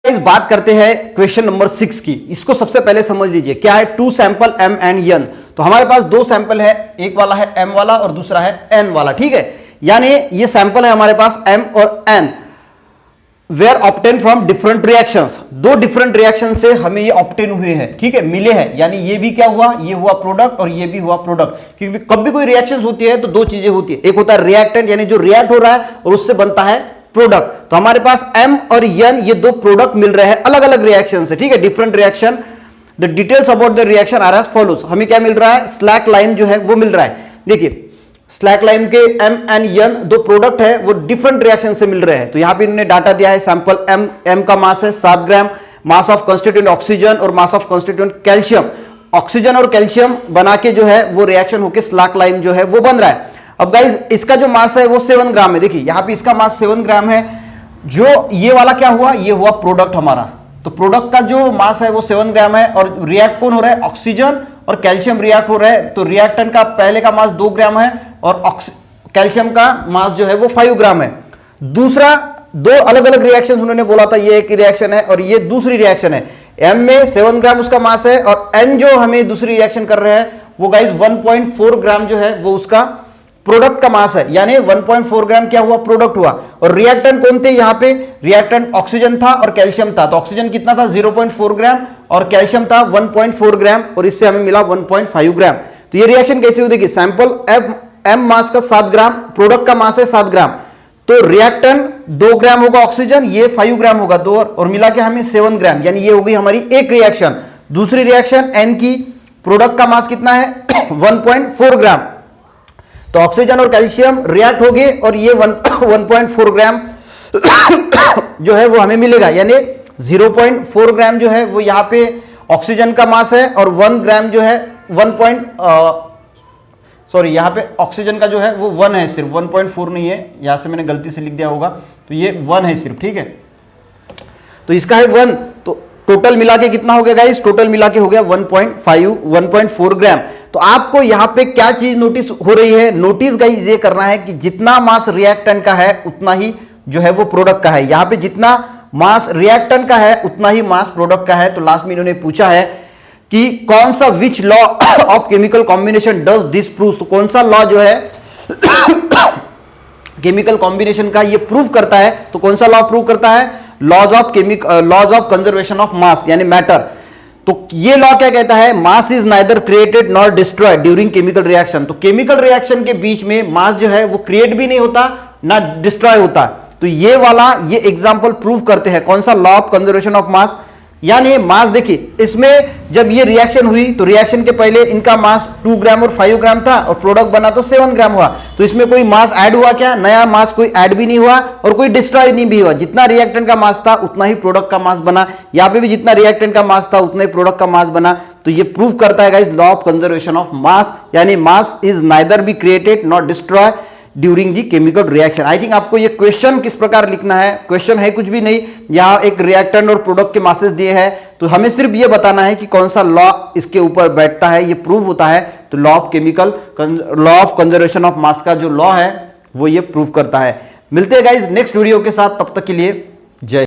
इस बात करते हैं क्वेश्चन नंबर 6 की। इसको सबसे पहले समझ लीजिए क्या है। 2 सैंपल m एंड n, तो हमारे पास 2 सैंपल है, एक वाला है m वाला और दूसरा है n वाला, ठीक है। यानी ये सैंपल है हमारे पास m और n, were obtain from different reactions. 2 different reaction से हमें ये ऑब्टेन हुए हैं, ठीक है, मिले हैं। यानी ये भी क्या हुआ, ये हुआ प्रोडक्ट और ये भी हुआ प्रोडक्ट। क्योंकि कब भी कोई रिएक्शन होती है तो 2 चीजें होती है, एक होता है रिएक्टेंट यानी जो रिएक्ट हो रहा है और उससे बनता है प्रोडक्ट। तो हमारे पास m और n ये 2 प्रोडक्ट मिल रहे हैं अलग अलग रिएक्शन से, ठीक है, different reaction. The details about the reaction are as follows. हमें क्या मिल रहा है, स्लैक लाइन जो है वो मिल रहा है। देखिए स्लैक लाइन के m एंड n 2 प्रोडक्ट है वो डिफरेंट रिएक्शन से मिल रहे हैं। तो यहां पे इन्होंने डाटा दिया है, सैंपल m का मास है 7 ग्राम, मास ऑफ कंस्टिट्यूएंट ऑक्सीजन और mass of constituent calcium. Oxygen और कैल्शियम बना के जो है वो रिएक्शन होकर स्लैक लाइन जो है वो बन रहा है। अब गाइज इसका जो मास है वो 7 ग्राम है। देखिए यहां पे इसका मास 7 ग्राम है। जो ये वाला क्या हुआ, ये हुआ प्रोडक्ट हमारा। तो प्रोडक्ट का जो मास है वो 7 ग्राम है और रिएक्ट कौन हो रहा है, ऑक्सीजन और कैल्शियम रिएक्ट हो रहा है। तो रिएक्टेंट का पहले का मास 2 ग्राम है और कैल्शियम का मास जो है वो 5 ग्राम है। दूसरा 2 अलग अलग रिएक्शन उन्होंने बोला था, ये एक रिएक्शन है और ये दूसरी रिएक्शन है। m में 7 ग्राम उसका मास है और n जो हमें दूसरी रिएक्शन कर रहे हैं वो गाइज 1.4 ग्राम जो है वो उसका प्रोडक्ट का मास है। यानी 1.4 ग्राम क्या हुआ, प्रोडक्ट हुआ। और रिएक्टेंट कौन थे, यहां पे रिएक्टेंट ऑक्सीजन था और कैल्शियम था। तो ऑक्सीजन कितना था 0.4 ग्राम और कैल्शियम था 1.4 ग्राम और इससे हमें मिला 1.5 ग्राम। तो ये रिएक्शन कैसे हुई, देखिए सैंपल m मास का 7 ग्राम, प्रोडक्ट का मास है 7 ग्राम, तो रिएक्टेंट 2 ग्राम होगा ऑक्सीजन, ये 5 ग्राम होगा 2 और मिला के हमें 7 ग्राम। यानी ये होगी हमारी एक रिएक्शन। दूसरी रिएक्शन n की, प्रोडक्ट का मास कितना है 1.4 ग्राम, तो ऑक्सीजन और कैल्शियम रिएक्ट हो गए और ये 1.4 ग्राम जो है वो हमें मिलेगा। यानी 0.4 ग्राम जो है वो यहां पे ऑक्सीजन का मास है और 1 ग्राम जो है यहां पे ऑक्सीजन का जो है वो 1 है, सिर्फ 1.4 नहीं है, यहां से मैंने गलती से लिख दिया होगा, तो ये 1 है सिर्फ, ठीक है। तो इसका है 1, तो टोटल मिला के कितना हो गया गाइस, टोटल मिला के हो गया 1.4 ग्राम। तो आपको यहां पे क्या चीज नोटिस हो रही है, नोटिस गाइस ये करना है कि जितना मास रिएक्टेंट का है उतना ही जो है वो प्रोडक्ट का है। यहां पे जितना मास रिएक्टेंट का है उतना ही मास प्रोडक्ट का है। तो लास्ट में इन्होंने पूछा है कि कौन सा which law of chemical combination does this prove. तो कौन सा लॉ जो है केमिकल कॉम्बिनेशन का ये प्रूव करता है, तो कौन सा लॉ प्रूव करता है, laws of conservation of mass यानी मैटर। तो ये लॉ क्या कहता है, mass is neither created nor destroyed during chemical reaction. तो केमिकल रिएक्शन के बीच में मास जो है वो क्रिएट भी नहीं होता ना डिस्ट्रॉय होता। तो ये वाला ये एग्जांपल प्रूव करते हैं कौन सा, law of conservation of mass. यानी मास देखिए इसमें जब ये रिएक्शन हुई तो रिएक्शन के पहले इनका मास 2 ग्राम और 5 ग्राम था और प्रोडक्ट बना तो 7 ग्राम हुआ। तो इसमें कोई मास ऐड हुआ क्या, नया मास कोई ऐड भी नहीं हुआ और कोई डिस्ट्रॉय नहीं भी हुआ। जितना रिएक्टेंट का मास था उतना ही प्रोडक्ट का मास बना। यहाँ पे भी जितना रिएक्टेंट का मास था उतना ही प्रोडक्ट का मास बना। तो ये प्रूव करता है guys law of conservation of mass, यानी mass is neither be created not destroy during the chemical reaction. I think आपको ये क्वेश्चन किस प्रकार लिखना है, क्वेश्चन है कुछ भी नहीं, यहाँ एक रिएक्टेंट और प्रोडक्ट के मासेस दिए हैं, तो हमें सिर्फ ये बताना है कि कौन सा लॉ इसके ऊपर बैठता है, ये प्रूव होता है। तो लॉ ऑफ कंजर्वेशन ऑफ मास का जो लॉ है वो ये प्रूव करता है। मिलते हैं गाइस नेक्स्ट वीडियो के साथ, तब तक के लिए जय।